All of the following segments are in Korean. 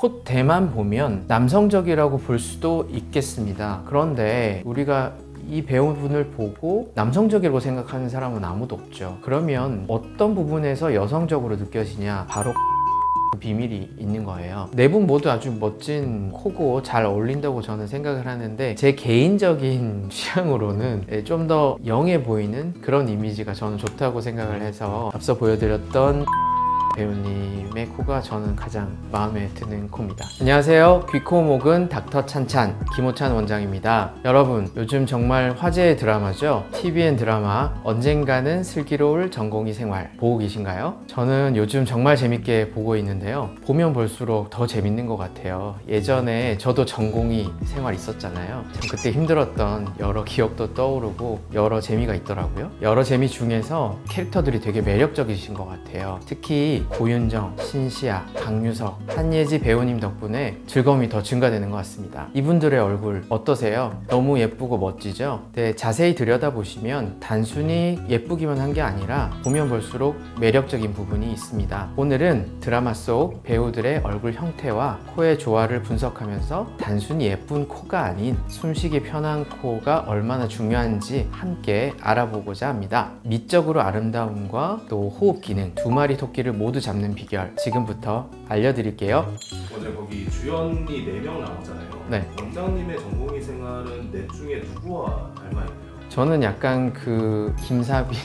콧대만 보면 남성적이라고 볼 수도 있겠습니다. 그런데 우리가 이 배우분을 보고 남성적이라고 생각하는 사람은 아무도 없죠. 그러면 어떤 부분에서 여성적으로 느껴지냐? 바로 비밀이 있는 거예요. 네 분 모두 아주 멋진 코고 잘 어울린다고 저는 생각을 하는데, 제 개인적인 취향으로는 좀 더 영해 보이는 그런 이미지가 저는 좋다고 생각을 해서 앞서 보여드렸던 배우님의 코가 저는 가장 마음에 드는 코입니다. 안녕하세요. 귀코목은 닥터 찬찬 김호찬 원장입니다. 여러분, 요즘 정말 화제의 드라마죠. TVN 드라마 언젠가는 슬기로울 전공의 생활 보고 계신가요? 저는 요즘 정말 재밌게 보고 있는데요. 보면 볼수록 더 재밌는 것 같아요. 예전에 저도 전공의 생활 있었잖아요. 참 그때 힘들었던 여러 기억도 떠오르고 여러 재미가 있더라고요. 여러 재미 중에서 캐릭터들이 되게 매력적이신 것 같아요. 특히 고윤정, 신시아, 강유석, 한예지 배우님 덕분에 즐거움이 더 증가되는 것 같습니다. 이분들의 얼굴 어떠세요? 너무 예쁘고 멋지죠? 네, 자세히 들여다보시면 단순히 예쁘기만 한 게 아니라 보면 볼수록 매력적인 부분이 있습니다. 오늘은 드라마 속 배우들의 얼굴 형태와 코의 조화를 분석하면서 단순히 예쁜 코가 아닌 숨쉬기 편한 코가 얼마나 중요한지 함께 알아보고자 합니다. 미적으로 아름다움과 또 호흡 기능, 두 마리 토끼를 모두 잡는 비결 지금부터 알려드릴게요. 어제 거기 주연이 4명 나오잖아요. 네. 원장님의 전공의 생활은 넷 중에 누구와 닮아있나요? 저는 약간 그 김사비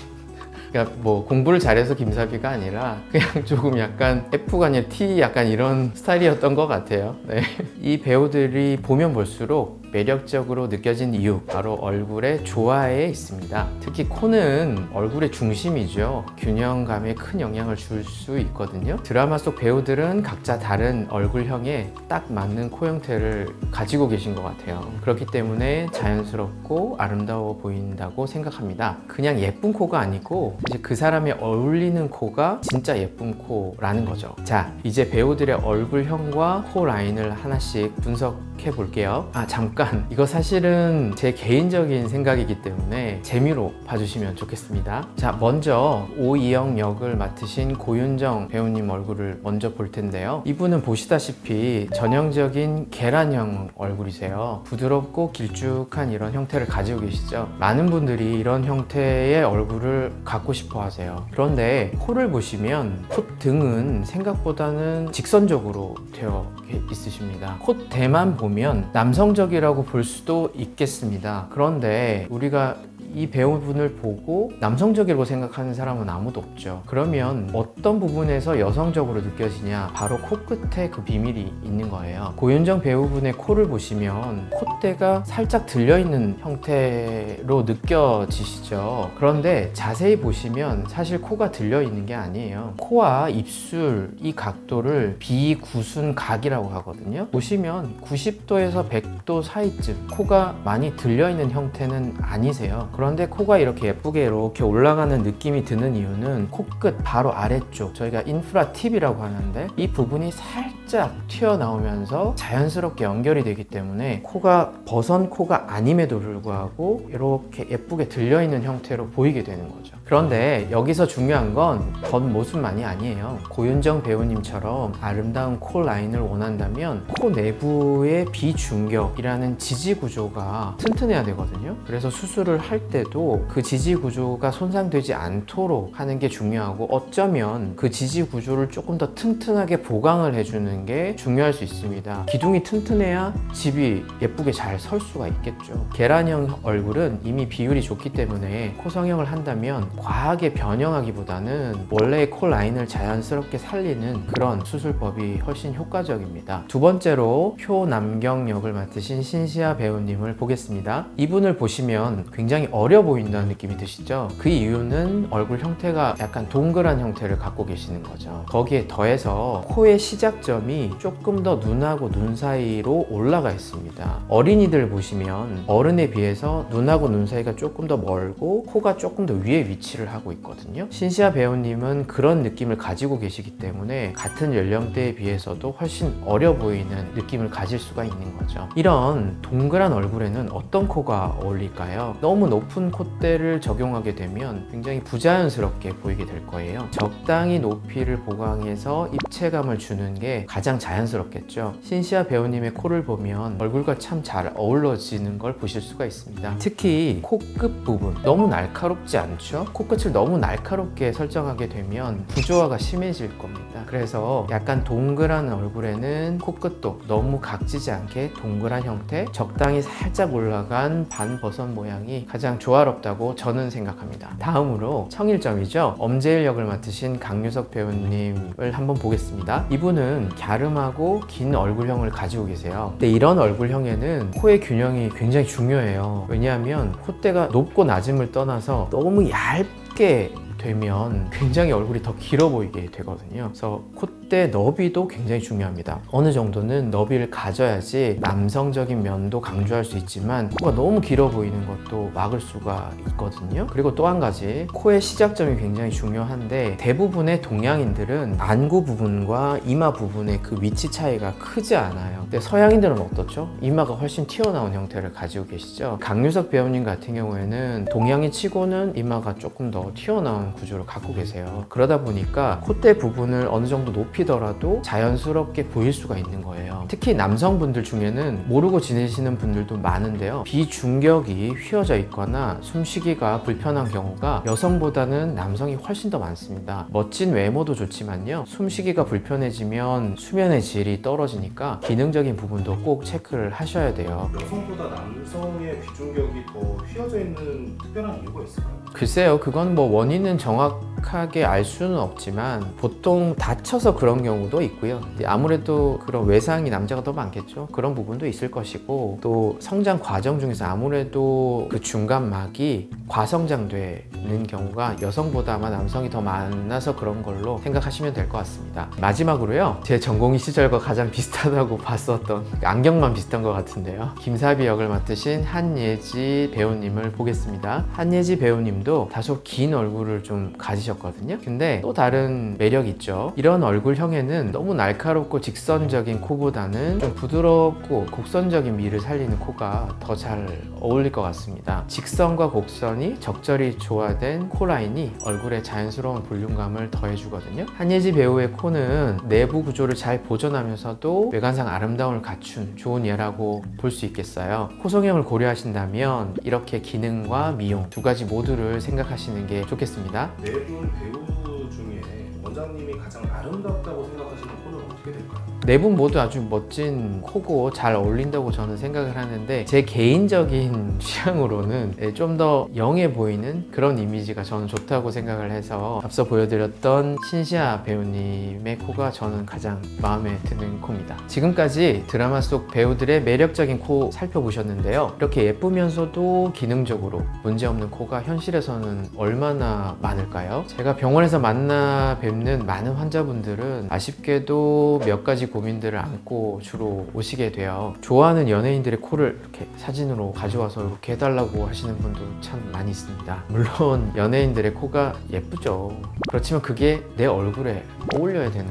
그러니까 뭐 공부를 잘해서 김사비가 아니라 그냥 조금 약간 F가 아니라 T 약간 이런 스타일이었던 것 같아요. 네. 이 배우들이 보면 볼수록 매력적으로 느껴진 이유, 바로 얼굴의 조화에 있습니다. 특히 코는 얼굴의 중심이죠. 균형감에 큰 영향을 줄 수 있거든요. 드라마 속 배우들은 각자 다른 얼굴형에 딱 맞는 코 형태를 가지고 계신 것 같아요. 그렇기 때문에 자연스럽고 아름다워 보인다고 생각합니다. 그냥 예쁜 코가 아니고 이제 그 사람이 어울리는 코가 진짜 예쁜 코라는 거죠. 자, 이제 배우들의 얼굴형과 코 라인을 하나씩 분석해 볼게요. 잠깐, 이거 사실은 제 개인적인 생각이기 때문에 재미로 봐주시면 좋겠습니다. 자, 먼저 오이영 역을 맡으신 고윤정 배우님 얼굴을 먼저 볼 텐데요. 이분은 보시다시피 전형적인 계란형 얼굴이세요. 부드럽고 길쭉한 이런 형태를 가지고 계시죠. 많은 분들이 이런 형태의 얼굴을 갖고 싶어 하세요. 그런데 코를 보시면 콧등은 생각보다는 직선적으로 되어 있으십니다. 콧대만 보면 남성적이라고 볼 수도 있겠습니다. 그런데 우리가 이 배우분을 보고 남성적이라고 생각하는 사람은 아무도 없죠. 그러면 어떤 부분에서 여성적으로 느껴지냐? 바로 코끝에 그 비밀이 있는 거예요. 고윤정 배우분의 코를 보시면 콧대가 살짝 들려있는 형태로 느껴지시죠. 그런데 자세히 보시면 사실 코가 들려있는 게 아니에요. 코와 입술 이 각도를 비구순각이라고 하거든요. 보시면 90도에서 100도 사이쯤 코가 많이 들려있는 형태는 아니세요. 그런데 코가 이렇게 예쁘게 이렇게 올라가는 느낌이 드는 이유는 코끝 바로 아래쪽, 저희가 인프라 팁이라고 하는데 이 부분이 살짝 튀어나오면서 자연스럽게 연결이 되기 때문에 코가 버선 코가 아님에도 불구하고 이렇게 예쁘게 들려있는 형태로 보이게 되는 거죠. 그런데 여기서 중요한 건 겉모습만이 아니에요. 고윤정 배우님처럼 아름다운 코 라인을 원한다면 코 내부의 비중격이라는 지지 구조가 튼튼해야 되거든요. 그래서 수술을 할 때도 그 지지 구조가 손상되지 않도록 하는 게 중요하고, 어쩌면 그 지지 구조를 조금 더 튼튼하게 보강을 해주는 게 중요할 수 있습니다. 기둥이 튼튼해야 집이 예쁘게 잘 설 수가 있겠죠. 계란형 얼굴은 이미 비율이 좋기 때문에 코 성형을 한다면 과하게 변형하기보다는 원래의 코 라인을 자연스럽게 살리는 그런 수술법이 훨씬 효과적입니다. 두 번째로 표남경 역을 맡으신 신시아 배우님을 보겠습니다. 이분을 보시면 굉장히 어려 보인다는 느낌이 드시죠? 그 이유는 얼굴 형태가 약간 동그란 형태를 갖고 계시는 거죠. 거기에 더해서 코의 시작점이 조금 더 눈하고 눈 사이로 올라가 있습니다. 어린이들 보시면 어른에 비해서 눈하고 눈 사이가 조금 더 멀고 코가 조금 더 위에 위치해 위치를 하고 있거든요. 신시아 배우님은 그런 느낌을 가지고 계시기 때문에 같은 연령대에 비해서도 훨씬 어려 보이는 느낌을 가질 수가 있는 거죠. 이런 동그란 얼굴에는 어떤 코가 어울릴까요? 너무 높은 콧대를 적용하게 되면 굉장히 부자연스럽게 보이게 될 거예요. 적당히 높이를 보강해서 입체감을 주는 게 가장 자연스럽겠죠. 신시아 배우님의 코를 보면 얼굴과 참 잘 어우러지는 걸 보실 수가 있습니다. 특히 코끝 부분 너무 날카롭지 않죠? 코끝을 너무 날카롭게 설정하게 되면 부조화가 심해질 겁니다. 그래서 약간 동그란 얼굴에는 코끝도 너무 각지지 않게 동그란 형태, 적당히 살짝 올라간 반버섯 모양이 가장 조화롭다고 저는 생각합니다. 다음으로 청일점이죠. 엄제일 역을 맡으신 강유석 배우님을 한번 보겠습니다. 이분은 갸름하고 긴 얼굴형을 가지고 계세요. 근데 이런 얼굴형에는 코의 균형이 굉장히 중요해요. 왜냐하면 콧대가 높고 낮음을 떠나서 너무 얇게 되면 굉장히 얼굴이 더 길어 보이게 되거든요. 그래서 콧대 너비도 굉장히 중요합니다. 어느 정도는 너비를 가져야지 남성적인 면도 강조할 수 있지만 코가 너무 길어 보이는 것도 막을 수가 있거든요. 그리고 또 한 가지, 코의 시작점이 굉장히 중요한데 대부분의 동양인들은 안구 부분과 이마 부분의 그 위치 차이가 크지 않아요. 근데 서양인들은 어떻죠? 이마가 훨씬 튀어나온 형태를 가지고 계시죠. 강유석 배우님 같은 경우에는 동양인 치고는 이마가 조금 더 튀어나온 구조를 갖고 계세요. 그러다 보니까 콧대 부분을 어느 정도 높이더라도 자연스럽게 보일 수가 있는 거예요. 특히 남성분들 중에는 모르고 지내시는 분들도 많은데요. 비중격이 휘어져 있거나 숨쉬기가 불편한 경우가 여성보다는 남성이 훨씬 더 많습니다. 멋진 외모도 좋지만요, 숨쉬기가 불편해지면 수면의 질이 떨어지니까 기능적인 부분도 꼭 체크를 하셔야 돼요. 여성보다 남성의 비중격이 더 휘어져 있는 특별한 이유가 있을까요? 글쎄요, 그건 뭐 원인은 정확하게 알 수는 없지만 보통 다쳐서 그런 경우도 있고요. 아무래도 그런 외상이 남자가 더 많겠죠. 그런 부분도 있을 것이고, 또 성장 과정 중에서 아무래도 그 중간막이 과성장되는 경우가 여성보다 아마 남성이 더 많아서 그런 걸로 생각하시면 될 것 같습니다. 마지막으로요, 제 전공의 시절과 가장 비슷하다고 봤었던, 안경만 비슷한 것 같은데요, 김사비 역을 맡으신 한예지 배우님을 보겠습니다. 한예지 배우님도 다소 긴 얼굴을 좀 가지셨거든요. 근데 또 다른 매력이 있죠. 이런 얼굴형에는 너무 날카롭고 직선적인 코보다는 좀 부드럽고 곡선적인 미를 살리는 코가 더 잘 어울릴 것 같습니다. 직선과 곡선이 적절히 조화된 코라인이 얼굴에 자연스러운 볼륨감을 더해주거든요. 한예지 배우의 코는 내부 구조를 잘 보존하면서도 외관상 아름다움을 갖춘 좋은 예라고 볼 수 있겠어요. 코 성형을 고려하신다면 이렇게 기능과 미용 두 가지 모두를 생각하시는 게 좋겠습니다. 네 분 배우 중에 원장님이 가장 아름답다고 생각하시는 코는 어떻게 될까요? 네 분 모두 아주 멋진 코고 잘 어울린다고 저는 생각을 하는데, 제 개인적인 취향으로는 좀 더 영해 보이는 그런 이미지가 저는 좋다고 생각을 해서 앞서 보여드렸던 신시아 배우님의 코가 저는 가장 마음에 드는 코입니다. 지금까지 드라마 속 배우들의 매력적인 코 살펴보셨는데요. 이렇게 예쁘면서도 기능적으로 문제없는 코가 현실에서는 얼마나 많을까요? 제가 병원에서 만나 뵙는 많은 환자분들은 아쉽게도 몇 가지 고민들을 안고 주로 오시게 돼요. 좋아하는 연예인들의 코를 이렇게 사진으로 가져와서 이렇게 해달라고 하시는 분도 참 많이 있습니다. 물론 연예인들의 코가 예쁘죠. 그렇지만 그게 내 얼굴에 어울려야 되는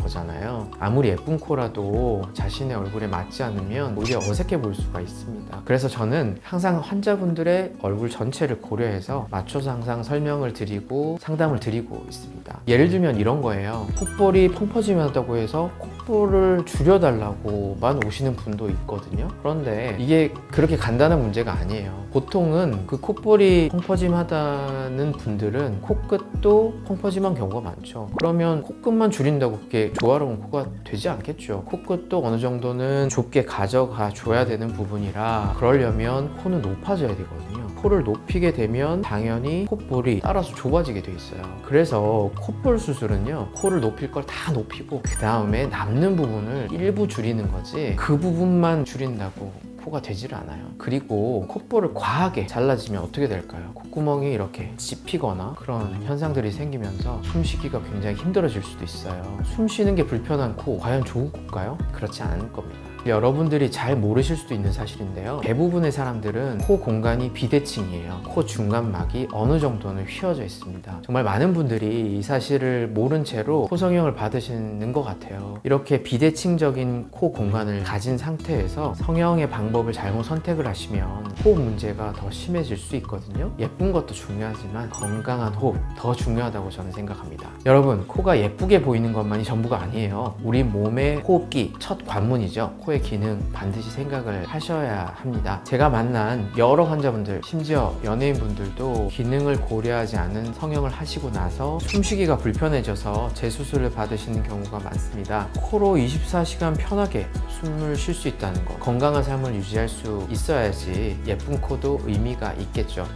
거잖아요. 아무리 예쁜 코라도 자신의 얼굴에 맞지 않으면 오히려 어색해 보일 수가 있습니다. 그래서 저는 항상 환자분들의 얼굴 전체를 고려해서 맞춰서 항상 설명을 드리고 상담을 드리고 있습니다. 예를 들면 이런 거예요. 콧볼이 펑퍼짐하다고 해서 콧볼을 줄여달라고만 오시는 분도 있거든요. 그런데 이게 그렇게 간단한 문제가 아니에요. 보통은 그 콧볼이 펑퍼짐하다는 분들은 코끝도 펑퍼짐한 경우가 많죠. 그러면 코끝만 줄인다고 그게 조화로운 코가 되지 않겠죠. 코끝도 어느 정도는 좁게 가져가 줘야 되는 부분이라, 그러려면 코는 높아져야 되거든요. 코를 높이게 되면 당연히 콧볼이 따라서 좁아지게 돼 있어요. 그래서 콧볼 수술은요, 코를 높일 걸 다 높이고 그 다음에 남는 부분을 일부 줄이는 거지, 그 부분만 줄인다고 코가 되질 않아요. 그리고 콧볼을 과하게 잘라지면 어떻게 될까요? 콧구멍이 이렇게 씹히거나 그런 현상들이 생기면서 숨쉬기가 굉장히 힘들어질 수도 있어요. 숨 쉬는 게 불편한 코, 과연 좋은 코일까요? 그렇지 않을 겁니다. 여러분들이 잘 모르실 수도 있는 사실인데요. 대부분의 사람들은 코 공간이 비대칭이에요. 코 중간막이 어느 정도는 휘어져 있습니다. 정말 많은 분들이 이 사실을 모른 채로 코 성형을 받으시는 것 같아요. 이렇게 비대칭적인 코 공간을 가진 상태에서 성형의 방법을 잘못 선택을 하시면 호흡 문제가 더 심해질 수 있거든요. 예쁜 것도 중요하지만 건강한 호흡 더 중요하다고 저는 생각합니다. 여러분, 코가 예쁘게 보이는 것만이 전부가 아니에요. 우리 몸의 호흡기 첫 관문이죠. 코의 기능 반드시 생각을 하셔야 합니다. 제가 만난 여러 환자분들, 심지어 연예인분들도 기능을 고려하지 않은 성형을 하시고 나서 숨쉬기가 불편해져서 재수술을 받으시는 경우가 많습니다. 코로 24시간 편하게 숨을 쉴 수 있다는 것, 건강한 삶을 유지할 수 있어야지 예쁜 코도 의미가 있겠죠.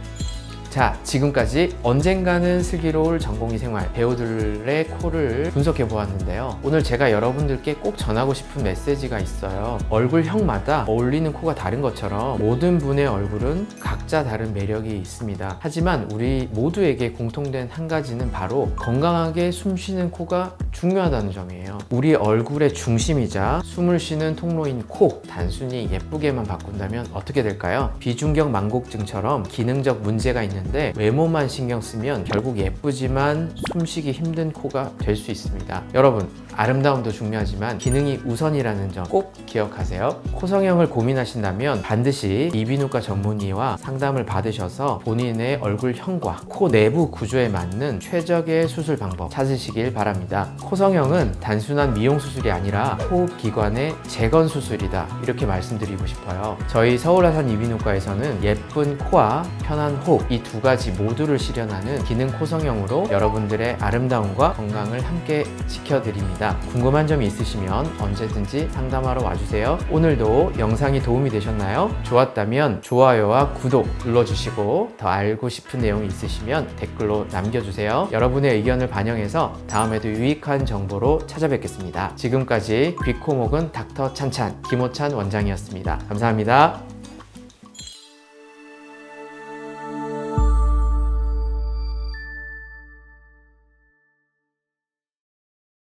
자, 지금까지 언젠가는 슬기로울 전공의 생활, 배우들의 코를 분석해 보았는데요. 오늘 제가 여러분들께 꼭 전하고 싶은 메시지가 있어요. 얼굴형마다 어울리는 코가 다른 것처럼 모든 분의 얼굴은 각자 다른 매력이 있습니다. 하지만 우리 모두에게 공통된 한 가지는 바로 건강하게 숨 쉬는 코가 중요하다는 점이에요. 우리 얼굴의 중심이자 숨을 쉬는 통로인 코, 단순히 예쁘게만 바꾼다면 어떻게 될까요? 비중격 망곡증처럼 기능적 문제가 있는 외모만 신경 쓰면 결국 예쁘지만 숨쉬기 힘든 코가 될 수 있습니다. 여러분, 아름다움도 중요하지만 기능이 우선이라는 점 꼭 기억하세요. 코 성형을 고민하신다면 반드시 이비인후과 전문의와 상담을 받으셔서 본인의 얼굴형과 코 내부 구조에 맞는 최적의 수술 방법 찾으시길 바랍니다. 코 성형은 단순한 미용 수술이 아니라 호흡기관의 재건 수술이다, 이렇게 말씀드리고 싶어요. 저희 서울아산 이비인후과에서는 예쁜 코와 편한 호흡, 이 두 가지 모두를 실현하는 기능 코 성형으로 여러분들의 아름다움과 건강을 함께 지켜드립니다. 궁금한 점이 있으시면 언제든지 상담하러 와주세요. 오늘도 영상이 도움이 되셨나요? 좋았다면 좋아요와 구독 눌러주시고 더 알고 싶은 내용이 있으시면 댓글로 남겨주세요. 여러분의 의견을 반영해서 다음에도 유익한 정보로 찾아뵙겠습니다. 지금까지 귀코목은 닥터 찬찬 김호찬 원장이었습니다. 감사합니다.